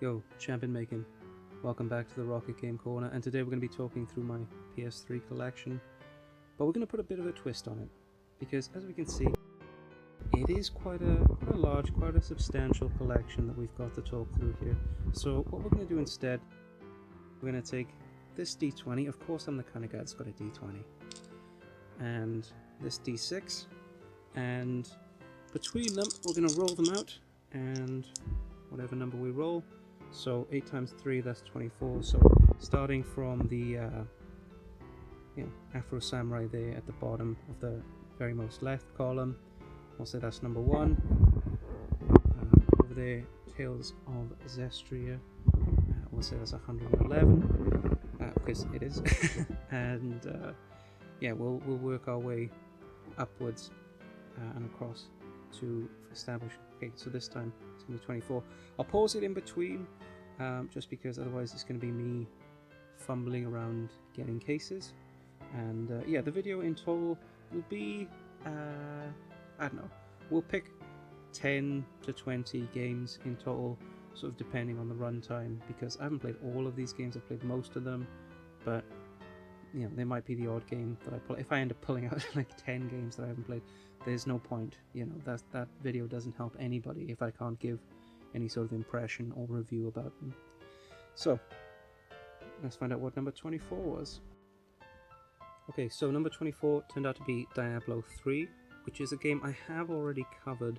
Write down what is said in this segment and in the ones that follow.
Yo, champion making. Welcome back to the Rocket Game Corner, and today we're going to be talking through my PS3 collection, but we're going to put a bit of a twist on it, because as we can see, it is quite a large, quite a substantial collection that we've got to talk through here. So what we're going to do instead, we're going to take this D20, of course I'm the kind of guy that's got a D20, and this D6, and between them we're going to roll them out, and whatever number we roll, so 8 times 3, that's 24. So starting from the Afro Samurai there at the bottom of the very most left column, we'll say that's number 1. Over there, Tales of Zestria, we'll say that's 111, because it is. And we'll work our way upwards and across to establish. Okay, so this time it's going to be 24. I'll pause it in between, just because otherwise it's going to be me fumbling around getting cases. And the video in total will be, I don't know, we'll pick 10 to 20 games in total, sort of depending on the runtime, because I haven't played all of these games. I've played most of them, but there might be the odd game that I pull. If I end up pulling out like 10 games that I haven't played, there's no point. That video doesn't help anybody if I can't give any sort of impression or review about them. So let's find out what number 24 was. Okay, so number 24 turned out to be Diablo 3, which is a game I have already covered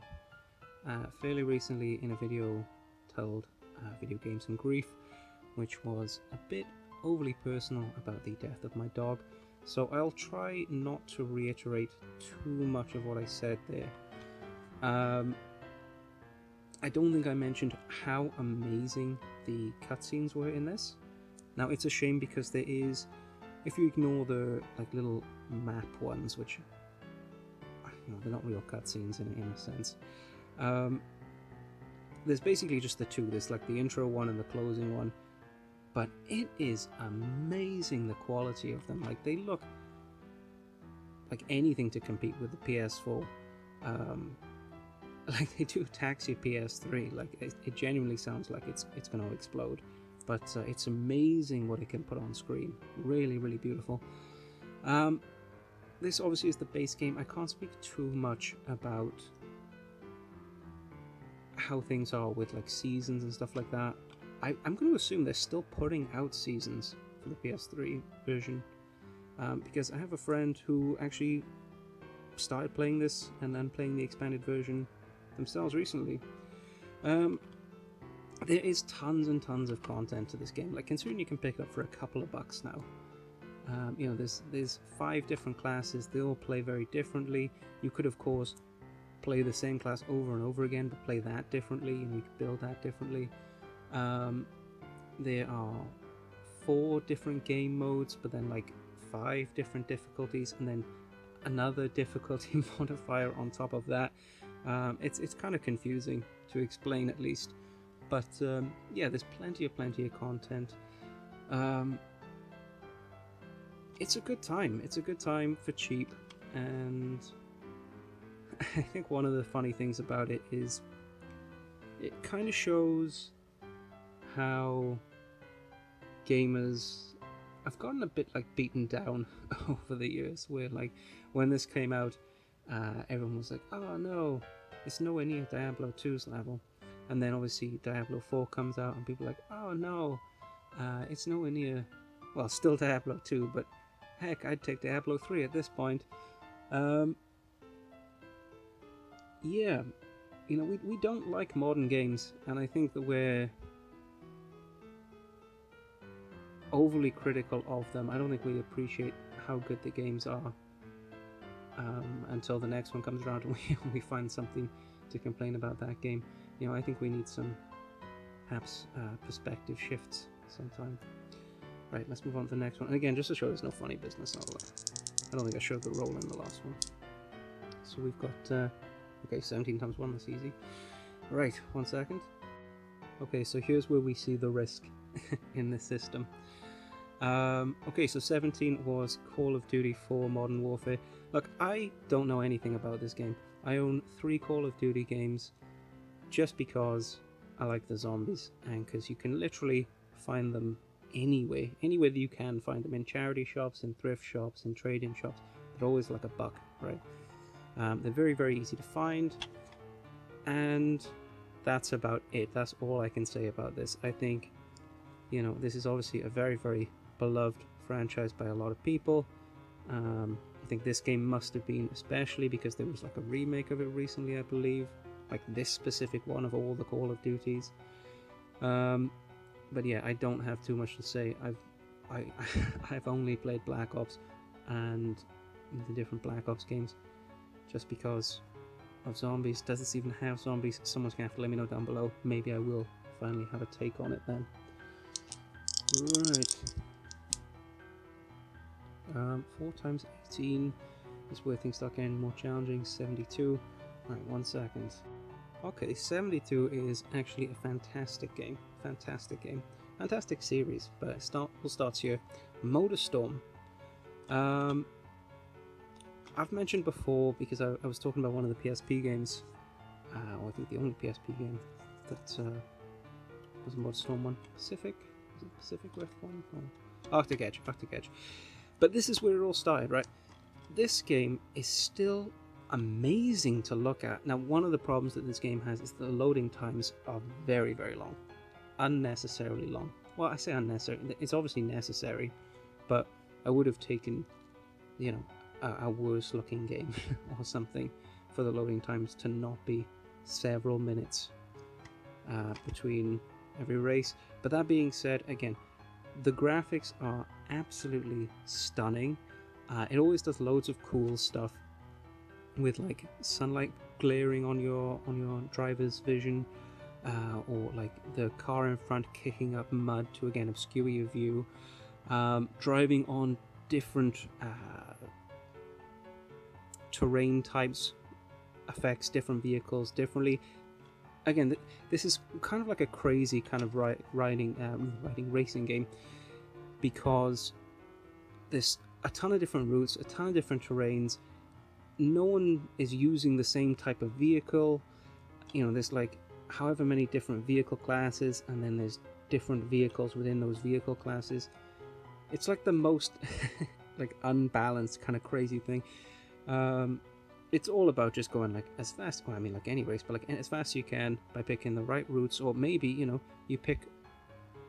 fairly recently in a video titled Video Games and Grief, which was a bit overly personal about the death of my dog. So I'll try not to reiterate too much of what I said there. I don't think I mentioned how amazing the cutscenes were in this. Now it's a shame because there is, if you ignore the little map ones, which they're not real cutscenes in a sense. There's basically just the two. There's the intro one and the closing one. But it is amazing, the quality of them. They look like anything to compete with the PS4. They do tax your PS3. It genuinely sounds like it's going to explode. But it's amazing what it can put on screen. Really, really beautiful. This obviously is the base game. I can't speak too much about how things are with seasons and stuff like that. I'm going to assume they're still putting out seasons for the PS3 version, because I have a friend who actually started playing this and then playing the expanded version themselves recently. There is tons and tons of content to this game. Considering you can pick it up for a couple of bucks now. There's 5 different classes. They all play very differently. You could, of course, play the same class over and over again, but play that differently, and you could build that differently. There are 4 different game modes, but then 5 different difficulties, and then another difficulty modifier on top of that. It's kind of confusing to explain, at least, but there's plenty of content. It's a good time. It's a good time for cheap, and I think one of the funny things about it is it kind of shows how gamers have gotten a bit beaten down over the years, where when this came out, everyone was like, oh no, it's nowhere near Diablo 2's level, and then obviously Diablo 4 comes out and people are like, oh no, it's nowhere near, well, still Diablo 2, but heck, I'd take Diablo 3 at this point. We don't like modern games, and I think that we're overly critical of them. I don't think we appreciate how good the games are until the next one comes around and we find something to complain about that game. I think we need some perhaps perspective shifts sometime. Right, let's move on to the next one. And again, just to show there's no funny business. I don't think I showed the roll in the last one. So we've got okay, 17 times 1, that's easy. Right, 1 second. Okay, so here's where we see the risk in this system. Okay, so 17 was Call of Duty 4 Modern Warfare. Look, I don't know anything about this game. I own 3 Call of Duty games just because I like the zombies, and because you can literally find them anywhere that you can find them, in charity shops, in thrift shops, in trade-in shops. They're always like a buck, right? They're very, very easy to find, and that's about it. That's all I can say about this. I think, you know, this is obviously a very, very beloved franchise by a lot of people. I think this game must have been, especially because there was like a remake of it recently, I believe, like this specific one of all the Call of Duties. But yeah, I don't have too much to say. I've only played Black Ops and the different Black Ops games just because of zombies. Does this even have zombies? Someone's gonna have to let me know down below. Maybe I will finally have a take on it then. Right. 4 times 18 is where things start getting more challenging. 72. Right, 1 second. Okay, 72 is actually a fantastic game. Fantastic game. Fantastic series, but we'll start here. Motorstorm. I've mentioned before, because I was talking about one of the PSP games, I think the only PSP game that was a Motorstorm one. Pacific? Was it Pacific Rift one? Oh, Arctic Edge. But this is where it all started, right? This game is still amazing to look at. Now, one of the problems that this game has is the loading times are very, very long. Unnecessarily long. Well, I say unnecessary. It's obviously necessary, but I would have taken, you know, a worse looking game or something for the loading times to not be several minutes between every race. But that being said, again, the graphics are absolutely stunning. It always does loads of cool stuff with like sunlight glaring on your driver's vision, or like the car in front kicking up mud to again obscure your view, driving on different terrain types affects different vehicles differently. Again, this is kind of like a crazy kind of riding racing game, because there's a ton of different routes, a ton of different terrains. No one is using the same type of vehicle. You know, there's like however many different vehicle classes, and then there's different vehicles within those vehicle classes. It's like the most like unbalanced kind of crazy thing. It's all about just going like as fast, well, I mean like any race, but like as fast as you can by picking the right routes, or maybe, you know, you pick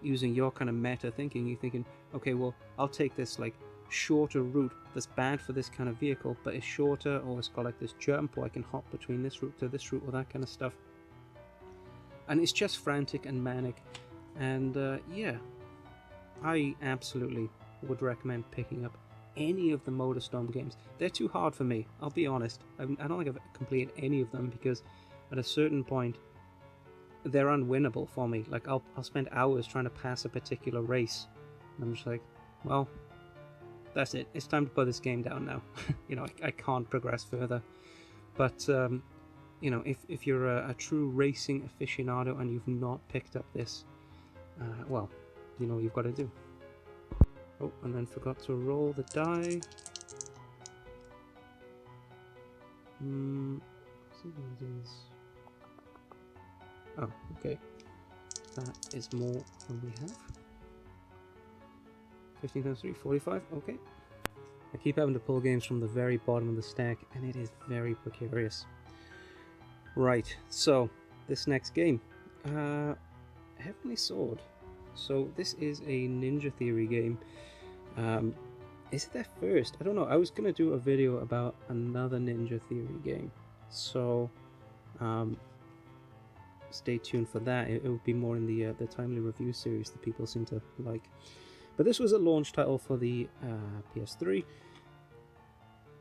using your kind of meta thinking, you're thinking, okay, well, I'll take this like shorter route that's bad for this kind of vehicle, but it's shorter, or it's got like this jump, or I can hop between this route to this route, or that kind of stuff. And it's just frantic and manic, and yeah, I absolutely would recommend picking up any of the Motorstorm games. They're too hard for me, I'll be honest. I don't think I've completed any of them, because at a certain point they're unwinnable for me. Like I'll spend hours trying to pass a particular race, and I'm just like, well, that's it, it's time to put this game down now. You know, I can't progress further. But you know, if you're a true racing aficionado and you've not picked up this, well, you know what you've got to do. Oh, and then forgot to roll the die. See what it is. Oh, okay. That is more than we have. 15 times 3, 45, okay. I keep having to pull games from the very bottom of the stack, and it is very precarious. Right, so this next game, Heavenly Sword. So this is a Ninja Theory game. Is it their first? I don't know. I was gonna do a video about another Ninja Theory game, so stay tuned for that. It will be more in the timely review series that people seem to like. But this was a launch title for the PS3,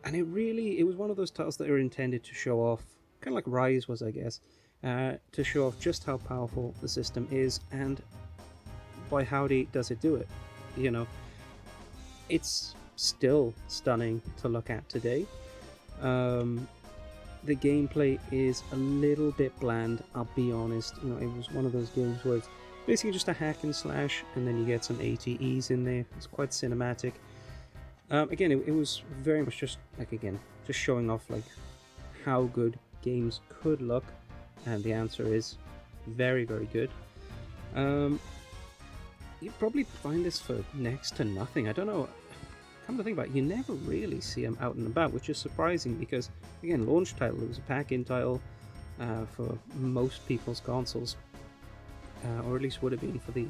and it was one of those titles that are intended to show off, kind of like Rise was, I guess, to show off just how powerful the system is, and by howdy does it do it. You know, it's still stunning to look at today. The gameplay is a little bit bland, I'll be honest. You know, it was one of those games where it's basically just a hack and slash, and then you get some ATEs in there. It's quite cinematic. Again, it was very much just like, again, just showing off like how good games could look, and the answer is Very, very good. You'd probably find this for next to nothing. I don't know. Come to think about it, you never really see them out and about, which is surprising because, again, launch title, it was a pack-in title for most people's consoles, or at least would have been for the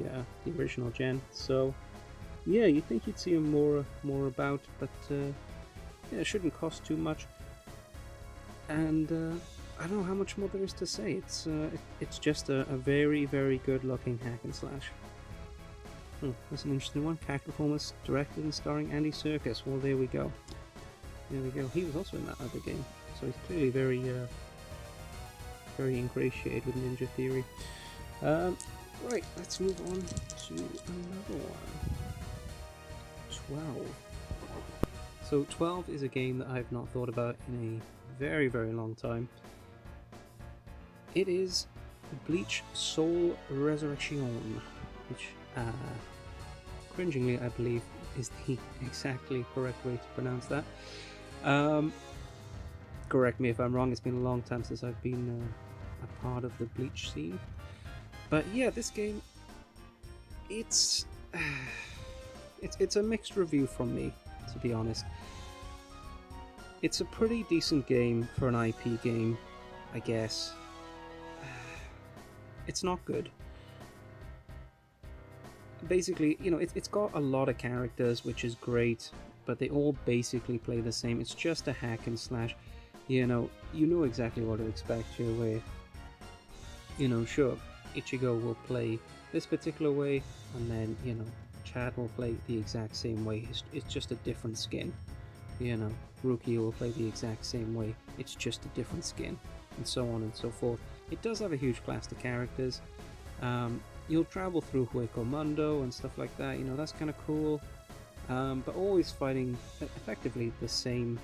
original gen. So, yeah, you'd think you'd see them more about, but yeah, it shouldn't cost too much. And I don't know how much more there is to say. It's just a very, very good looking hack and slash. Oh, that's an interesting one. Character performance directed and starring Andy Serkis. Well, there we go. There we go. He was also in that other game, so he's clearly very, very ingratiated with Ninja Theory. Right, let's move on to another one. 12. So 12 is a game that I've not thought about in a very, very long time. It is Bleach Soul Resurrection, which, cringingly, I believe is the exactly correct way to pronounce that. Correct me if I'm wrong, it's been a long time since I've been a part of the Bleach scene. But yeah, this game, it's a mixed review from me, to be honest. It's a pretty decent game for an IP game, I guess. It's not good. Basically, you know, it's got a lot of characters, which is great, but they all basically play the same. It's just a hack and slash. You know exactly what to expect here, where, you know, sure, Ichigo will play this particular way, and then, you know, Chad will play the exact same way. It's just a different skin. You know, Rukia will play the exact same way. It's just a different skin, and so on and so forth. It does have a huge cast of characters. You'll travel through Hueco Mundo and stuff like that. You know, that's kind of cool. But always fighting effectively the same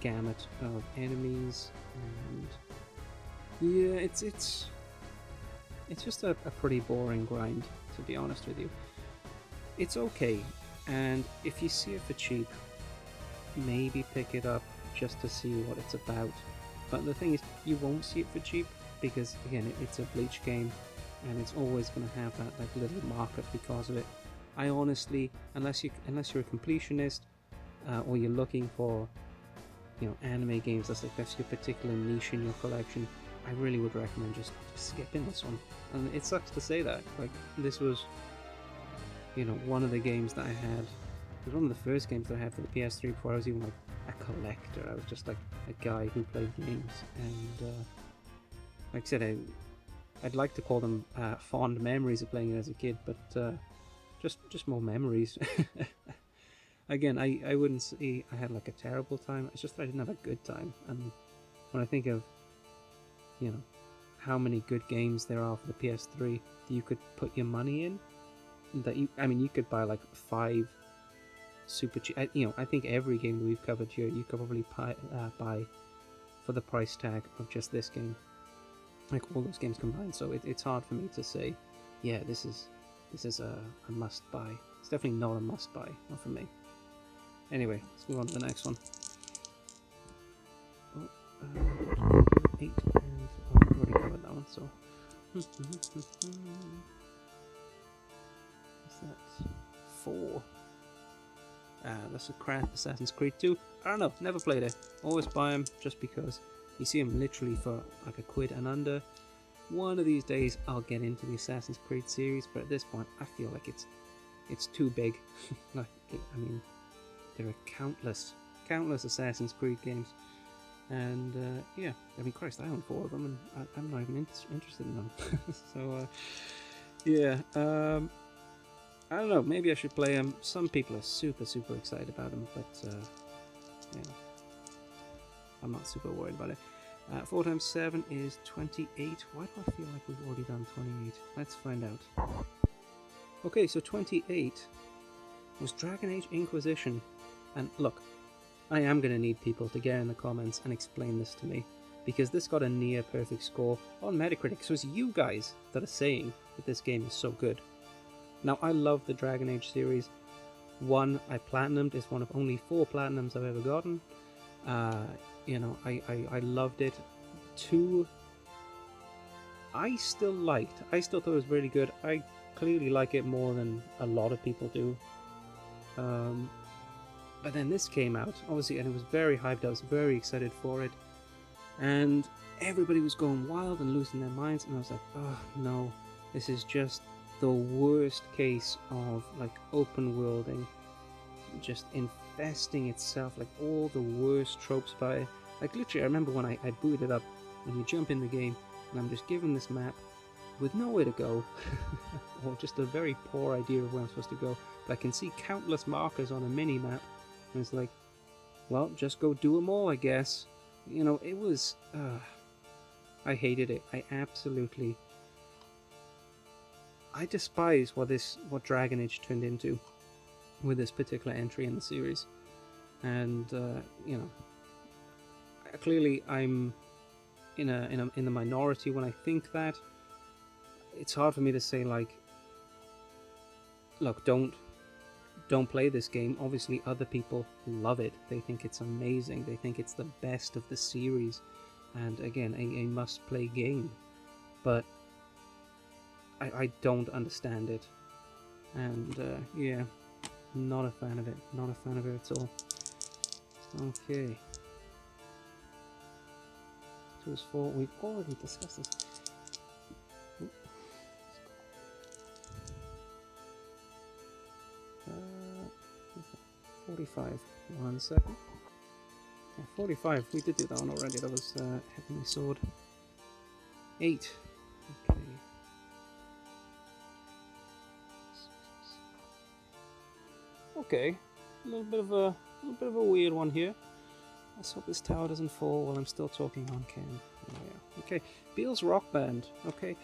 gamut of enemies. And yeah, it's just a pretty boring grind, to be honest with you. It's okay, and if you see it for cheap, maybe pick it up just to see what it's about. But the thing is, you won't see it for cheap because, again, it's a Bleach game, and it's always going to have that like little markup because of it. I honestly, unless you're a completionist, or you're looking for, you know, anime games that's your particular niche in your collection, I really would recommend just skipping this one. And it sucks to say that. Like, this was, you know, one of the games that I had. It was one of the first games that I had for the PS3 before I was even like a collector. I was just like a guy who played games, and like I said, I'd like to call them fond memories of playing it as a kid, but just more memories. Again, I wouldn't say I had like a terrible time. It's just that I didn't have a good time. And when I think of, you know, how many good games there are for the PS3 that you could put your money in, that you could buy like 5 super cheap. You know, I think every game that we've covered here, you could probably buy for the price tag of just this game, like all those games combined. So it's hard for me to say, yeah, this is a must buy. It's definitely not a must buy, not for me. Anyway, let's move on to the next one. 8, and I've already covered that one. So what's that? 4. That's a crap Assassin's Creed 2. I don't know, never played it. Always buy them just because you see them literally for like £1 and under. One of these days I'll get into the Assassin's Creed series, but at this point I feel like it's too big. Like, I mean, there are countless Assassin's Creed games, and yeah, I mean, Christ, I own 4 of them, and I'm not even interested in them. So yeah, I don't know, maybe I should play them. Some people are super excited about them, but yeah, I'm not super worried about it. 4 times 7 is 28. Why do I feel like we've already done 28? Let's find out. Okay, so 28 was Dragon Age Inquisition. And look, I am going to need people to get in the comments and explain this to me, because this got a near perfect score on Metacritic. So it's you guys that are saying that this game is so good. Now, I love the Dragon Age series. 1, I platinumed. It's one of only 4 platinums I've ever gotten. You know, I loved it. 2, I still thought it was really good. I clearly like it more than a lot of people do. But then this came out, obviously, and it was very hyped. I was very excited for it. And everybody was going wild and losing their minds. And I was like, oh no, this is just the worst case of like open worlding. Just infesting itself, like all the worst tropes about it. Like literally, I remember when I booted it up, when you jump in the game, and I'm just given this map with nowhere to go, or just a very poor idea of where I'm supposed to go. But I can see countless markers on a mini map, and it's like, well, just go do them all, I guess. You know, it was. I hated it. I absolutely. I despise what Dragon Age turned into with this particular entry in the series, and you know, clearly I'm in the minority when I think that. It's hard for me to say like, look, don't play this game. Obviously other people love it. They think it's amazing. They think it's the best of the series, and again, a must play game. But I don't understand it, and yeah, not a fan of it. Not a fan of it at all. Okay. 2 is 4. We've already discussed this. 45. 1 second. Yeah, 45. We did do that one already. That was Heavenly Sword. 8. Okay. Okay. A little bit of a weird one here. Let's hope this tower doesn't fall while I'm still talking on cam. Oh, yeah. Okay. Beals Rock Band. Okay.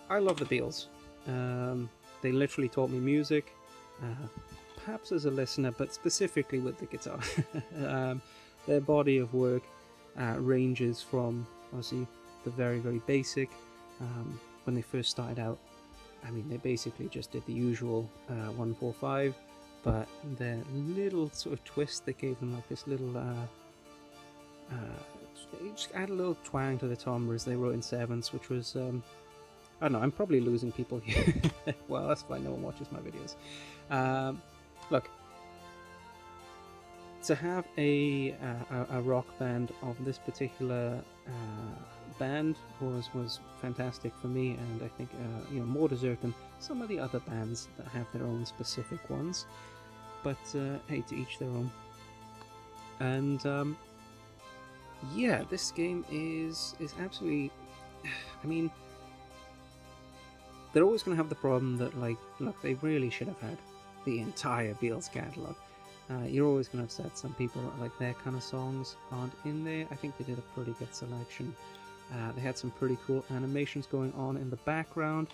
I love the Beals. They literally taught me music. Perhaps as a listener, but specifically with the guitar. Their body of work ranges from obviously the very, very basic. When they first started out, I mean, they basically just did the usual 1-4-5, but their little sort of twist they gave them, like this little just add a little twang to the timbres they wrote in 7ths, which was I don't know, I'm probably losing people here. Well, that's fine, no one watches my videos. Look, to have a rock band of this particular band was fantastic for me, and I think you know, more deserved than some of the other bands that have their own specific ones. But hey, to each their own. And yeah, this game is absolutely. I mean, they're always going to have the problem that, like, look, they really should have had the entire Beals catalog. You're always going to upset some people that like their kind of songs aren't in there. I think they did a pretty good selection. They had some pretty cool animations going on in the background.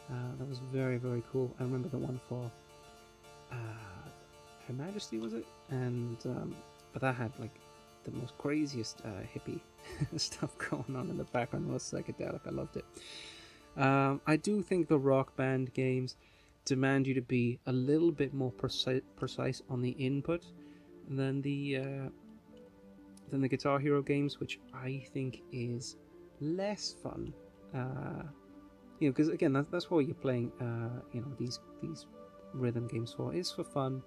That was very, very cool. I remember the one for Her Majesty, was it? And but that had like the most craziest hippie stuff going on in the background. It was psychedelic. I loved it. I do think the Rock Band games demand you to be a little bit more precise on the input than the Guitar Hero games, which I think is less fun. You know, because again, that's what you're playing. You know, these rhythm games for, is for fun.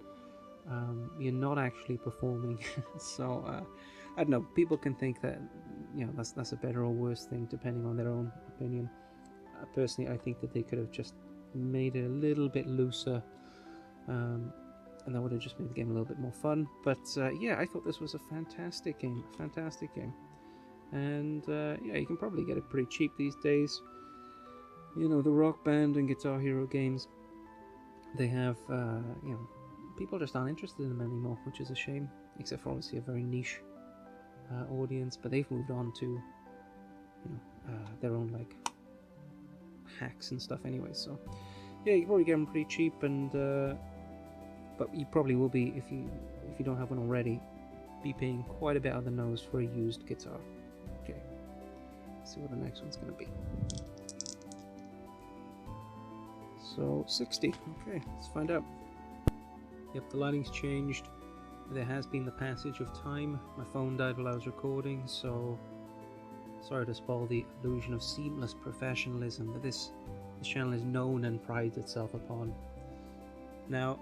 You're not actually performing, so I don't know. People can think that, you know, that's a better or worse thing depending on their own opinion. Personally, I think that they could have just made it a little bit looser, and that would have just made the game a little bit more fun. But yeah, I thought this was a fantastic game, and yeah, you can probably get it pretty cheap these days. You know, the Rock Band and Guitar Hero games, they have you know, people just aren't interested in them anymore, which is a shame, except for obviously a very niche audience. But they've moved on to, you know, their own like hacks and stuff anyway, so yeah, you can probably get them pretty cheap, and but you probably will be, if you don't have one already, be paying quite a bit of the nose for a used guitar. Okay, let's see what the next one's going to be. So 60. Okay, let's find out. Yep, the lighting's changed. There has been the passage of time. My phone died while I was recording, so sorry to spoil the illusion of seamless professionalism that this channel is known and prides itself upon. Now,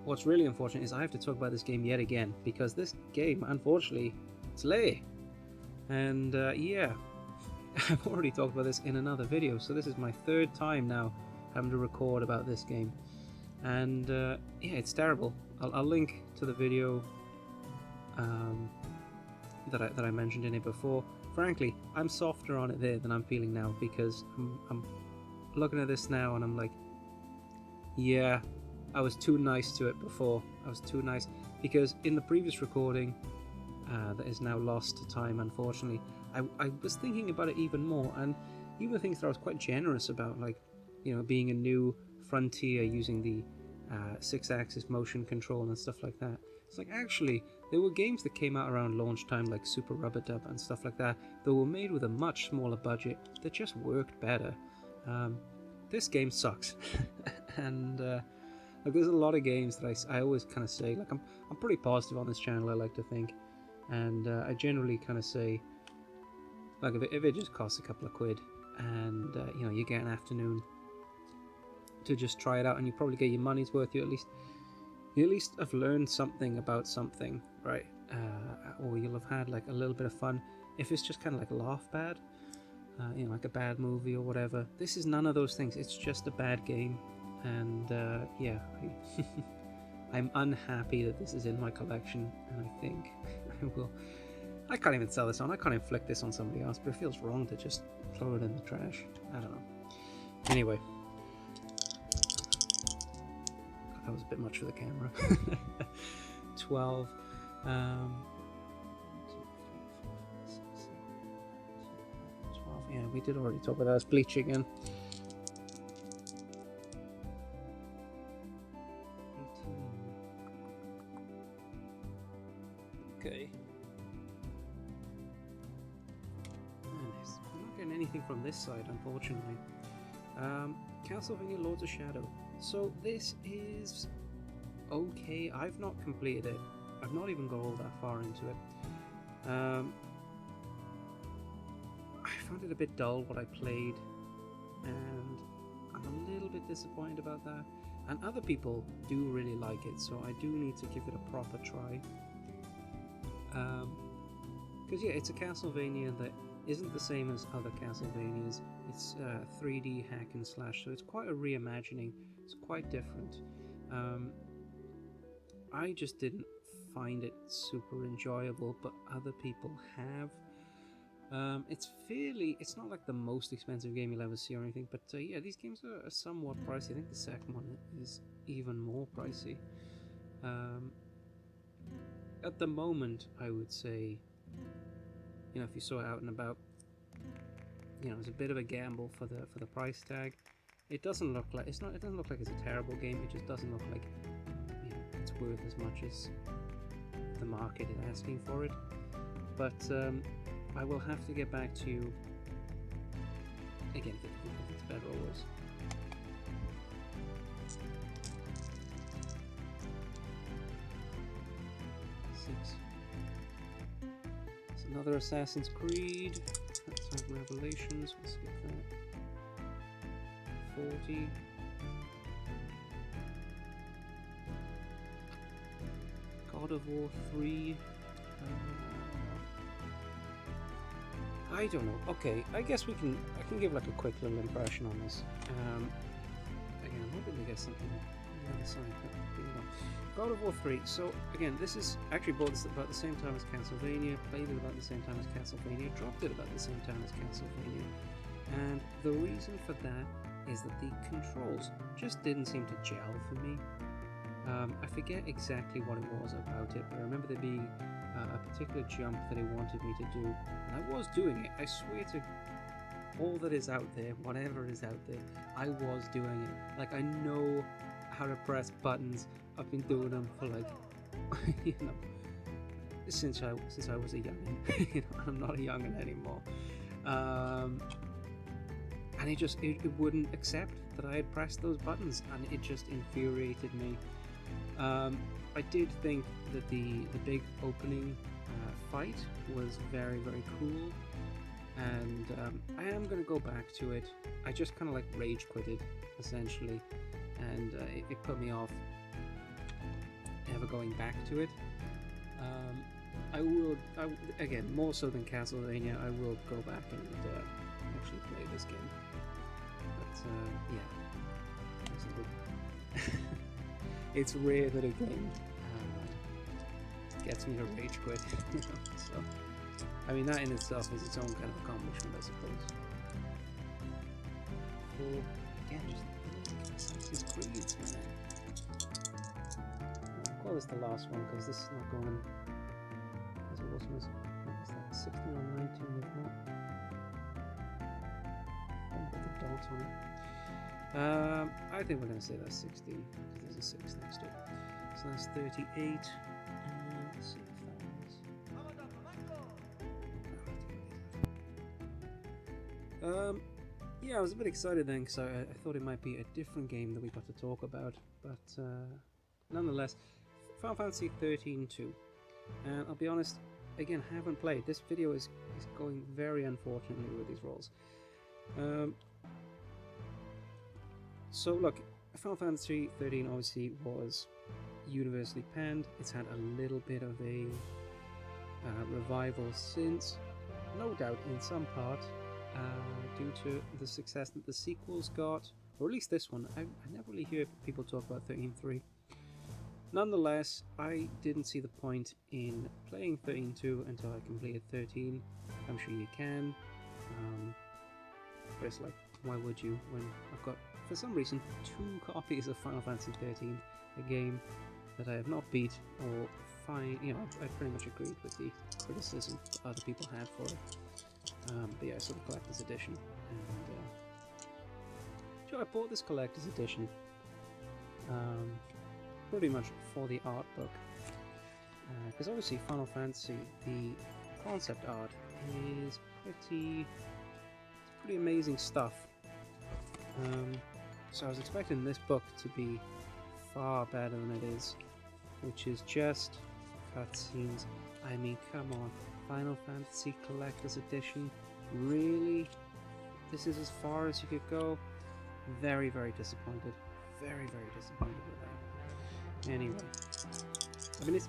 what's really unfortunate is I have to talk about this game yet again, because this game, unfortunately, it's late. And yeah, I've already talked about this in another video, so this is my third time now having to record about this game. And yeah, it's terrible. I'll link to the video that I mentioned in it before. Frankly, I'm softer on it there than I'm feeling now, because I'm looking at this now and I'm like, yeah, I was too nice to it before. I was too nice, because in the previous recording that is now lost to time, unfortunately, I was thinking about it even more, and even things that I was quite generous about, like, you know, being a new frontier using the 6-axis motion control and stuff like that. It's like, actually, there were games that came out around launch time, like Super Rubber Dub and stuff like that, that were made with a much smaller budget that just worked better. This game sucks. And like, there's a lot of games that I always kind of say, like, I'm pretty positive on this channel, I like to think, and I generally kind of say, like, if it just costs a couple of quid and you know, you get an afternoon to just try it out, and you probably get your money's worth, you at least have learned something about something, right? Or you'll have had like a little bit of fun. If it's just kind of like laugh bad, you know, like a bad movie or whatever, this is none of those things. It's just a bad game, and yeah, I'm unhappy that this is in my collection, and I think I can't even sell this on. I can't inflict this on somebody else, but it feels wrong to just throw it in the trash. I don't know. Anyway. That was a bit much for the camera. 12. 12. Yeah, we did already talk about that. It's Bleach again. 18. Okay. I'm not getting anything from this side, unfortunately. Castlevania Lords of Shadow. So this is okay. I've not completed it. I've not even got all that far into it. I found it a bit dull what I played, and I'm a little bit disappointed about that. And other people do really like it, so I do need to give it a proper try. Because yeah, it's a Castlevania that isn't the same as other Castlevanias. It's 3D hack and slash, so it's quite a reimagining. It's quite different. I just didn't find it super enjoyable, but other people have. It's not like the most expensive game you'll ever see or anything, but yeah, these games are somewhat pricey. I think the second one is even more pricey. At the moment, I would say, you know, if you saw it out and about, you know, it's a bit of a gamble for the price tag. It doesn't look like it doesn't look like it's a terrible game. It just doesn't look like, you know, it's worth as much as the market is asking for it. But I will have to get back to you again if it's better or worse. It's another Assassin's Creed. That's like Revelations. We'll skip that. 40. God of War 3. I don't know. Okay, I guess I can give like a quick little impression on this. Again, I'm hoping to get something on the other side, but here we go. God of War 3. So again, this is actually bought this about the same time as Castlevania, played it about the same time as Castlevania, dropped it about the same time as Castlevania. And the reason for that is that the controls just didn't seem to gel for me. I forget exactly what it was about it, but I remember there being a particular jump that it wanted me to do, and I was doing it. I swear to all that is out there, whatever is out there, I was doing it. Like, I know how to press buttons. I've been doing them for, like, you know, since I was a youngin'. You know, I'm not a youngin' anymore. And it wouldn't accept that I had pressed those buttons, and it just infuriated me. I did think that the big opening fight was very, very cool, and I am going to go back to it. I just kind of like rage quitted, essentially, and it put me off ever going back to it. Again, more so than Castlevania, I will go back and actually play this game. But yeah, it's rare that a game gets me to rage quit. So, I mean, that in itself is its own kind of accomplishment, I suppose. For again, just Assassin's Creed, man. I'll call this the last one because this is not going. As it was, what was that? 16 or 19, if not. Don't put the dots on it. I think we're going to say that's 16 because there's a 6 next to it. So that's 38. Let's see if that was. Yeah, I was a bit excited then because I thought it might be a different game that we got to talk about, but nonetheless, Final Fantasy 13-2. And I'll be honest, again, haven't played. This video is going very unfortunately with these rolls. So look, Final Fantasy 13 obviously was universally panned. It's had a little bit of a revival since, no doubt in some part due to the success that the sequels got, or at least this one. I never really hear people talk about 13.3. Nonetheless, I didn't see the point in playing 13.2 until I completed 13. I'm sure you can, but it's like, why would you when I've got, for some reason, 2 copies of Final Fantasy 13, a game that I have not beat or find, you know, I pretty much agreed with the criticism that other people had for it. But yeah, so the collector's edition, and I bought this collector's edition pretty much for the art book, because obviously Final Fantasy, the concept art is pretty amazing stuff. So I was expecting this book to be far better than it is, which is just cutscenes. I mean, come on, Final Fantasy Collector's Edition, really? This is as far as you could go? Very, very disappointed. Very, very disappointed with that. Anyway, I mean,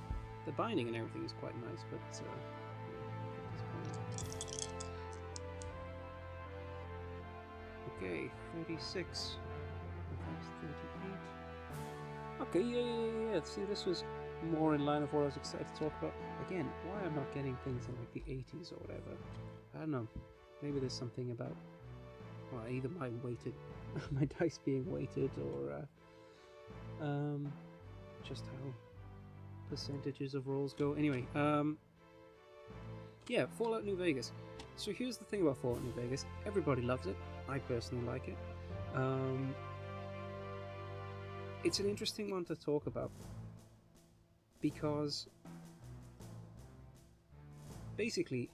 the binding and everything is quite nice, but okay, 36. That's 38. Okay, yeah. See, this was more in line of what I was excited to talk about. Again, why I'm not getting things in like the 80s or whatever, I don't know. Maybe there's something about, well, either my dice being weighted, or just how percentages of rolls go. Anyway, yeah, Fallout New Vegas. So here's the thing about Fallout New Vegas. Everybody loves it. I personally like it. It's an interesting one to talk about because basically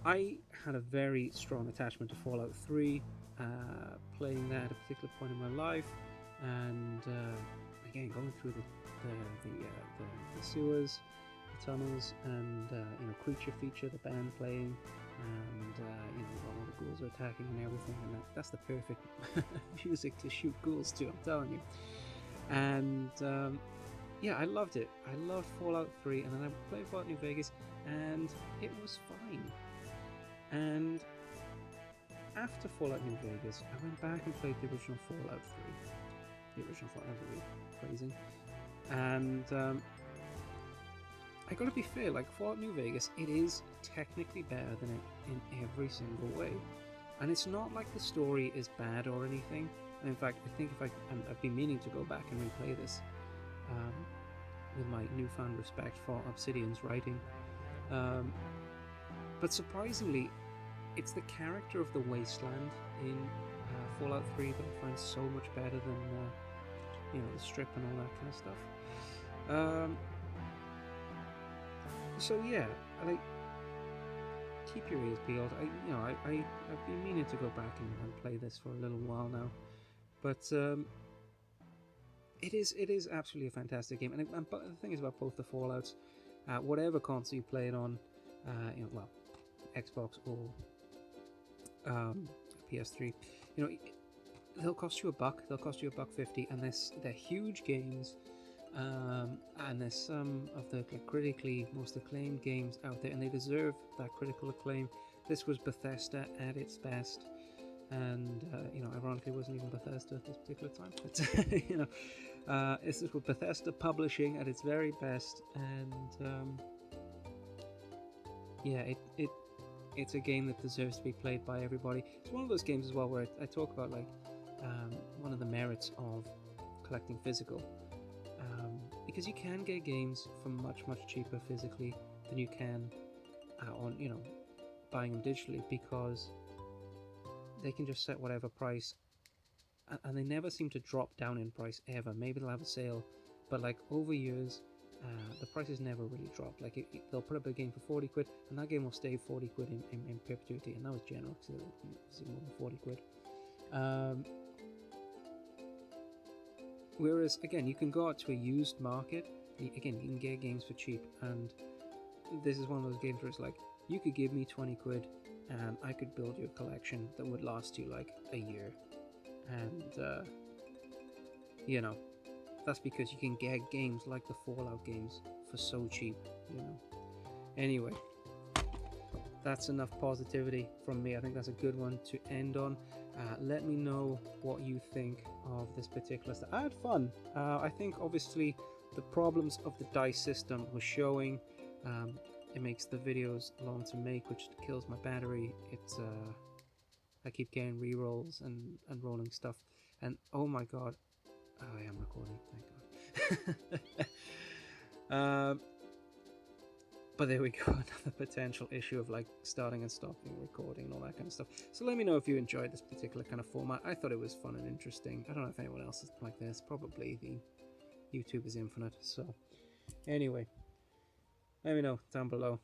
I had a very strong attachment to Fallout 3, playing that at a particular point in my life, and again going through the sewers, the tunnels, and creature feature, the band playing, and all the ghouls are attacking and everything, and that's the perfect music to shoot ghouls to, I'm telling you. And yeah, I loved it. I loved Fallout 3, and then I played Fallout New Vegas, and it was fine. And after Fallout New Vegas, I went back and played the original Fallout 3. The original Fallout 3, phrasing. And I gotta be fair, like Fallout New Vegas, it is technically better than it in every single way. And it's not like the story is bad or anything. And in fact, I think I've been meaning to go back and replay this with my newfound respect for Obsidian's writing. But surprisingly, it's the character of the Wasteland in Fallout 3 that I find so much better than the strip and all that kind of stuff. So yeah, keep your ears peeled. I've been meaning to go back and play this for a little while now, but it is absolutely a fantastic game. But the thing is about both the Fallouts, whatever console you play it on, well, Xbox or PS3, they'll cost you $1. They'll cost you $1.50, and they're huge games. And there's some of the critically most acclaimed games out there, and they deserve that critical acclaim. This was Bethesda at its best, and ironically, it wasn't even Bethesda at this particular time. But this is with Bethesda Publishing at its very best, and it's a game that deserves to be played by everybody. It's one of those games as well where I talk about one of the merits of collecting physical. Because you can get games for much cheaper physically than you can on buying them digitally, because they can just set whatever price, and they never seem to drop down in price ever. Maybe they'll have a sale, but over years the prices never really drop. They'll put up a game for 40 quid, and that game will stay 40 quid in perpetuity, and that was general, because it was more than 40 quid. Whereas, again, you can go out to a used market. Again, you can get games for cheap, and this is one of those games where it's like, you could give me 20 quid and I could build you a collection that would last you a year. And that's because you can get games like the Fallout games for so cheap. Anyway, that's enough positivity from me. I think that's a good one to end on. Let me know what you think of this particular stuff. I had fun. I think obviously the problems of the dice system was showing. It makes the videos long to make, which kills my battery. I keep getting re-rolls and rolling stuff. And oh my god, I am recording, thank god. But there we go, another potential issue of starting and stopping recording and all that kind of stuff. So let me know if you enjoyed this particular kind of format. I thought it was fun and interesting. I don't know if anyone else is like this. Probably the YouTube is infinite. So anyway, let me know down below